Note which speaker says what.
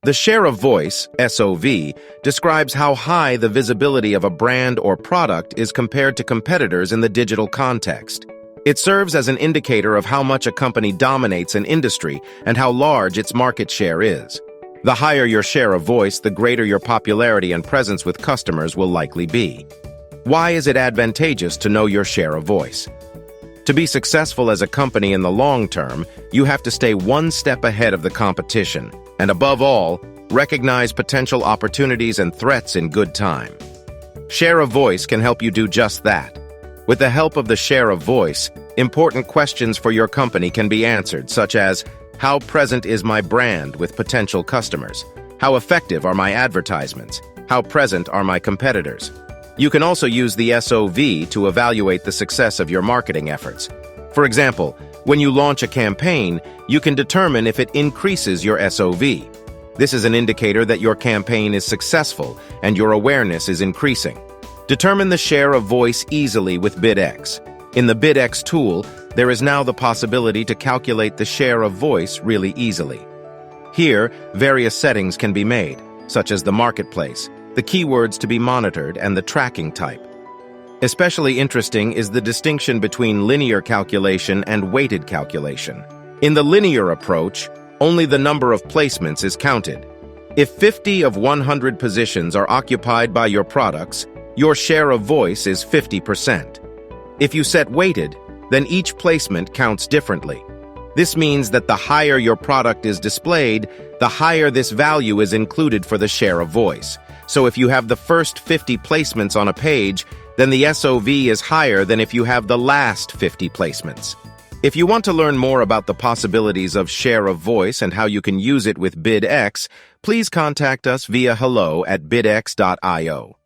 Speaker 1: The share of voice, SOV, describes how high the visibility of a brand or product is compared to competitors in the digital context. It serves as an indicator of how much a company dominates an industry and how large its market share is. The higher your share of voice, the greater your popularity and presence with customers will likely be. Why is it advantageous to know your share of voice? To be successful as a company in the long term, you have to stay one step ahead of the competition, and above all, recognize potential opportunities and threats in good time. Share of voice can help you do just that. With the help of the share of voice, important questions for your company can be answered, such as, how present is my brand with potential customers? How effective are my advertisements? How present are my competitors? You can also use the SOV to evaluate the success of your marketing efforts. For example, when you launch a campaign, you can determine if it increases your SOV. This is an indicator that your campaign is successful and your awareness is increasing. Determine the share of voice easily with BidX. In the BidX tool, there is now the possibility to calculate the share of voice really easily. Here, various settings can be made, such as the marketplace, the keywords to be monitored, and the tracking type. Especially interesting is the distinction between linear calculation and weighted calculation. In the linear approach, only the number of placements is counted. If 50 of 100 positions are occupied by your products, your share of voice is 50%. If you set weighted, then each placement counts differently. This means that the higher your product is displayed, the higher this value is included for the share of voice. So if you have the first 50 placements on a page, then the SOV is higher than if you have the last 50 placements. If you want to learn more about the possibilities of share of voice and how you can use it with BidX, please contact us via hello@bidx.io.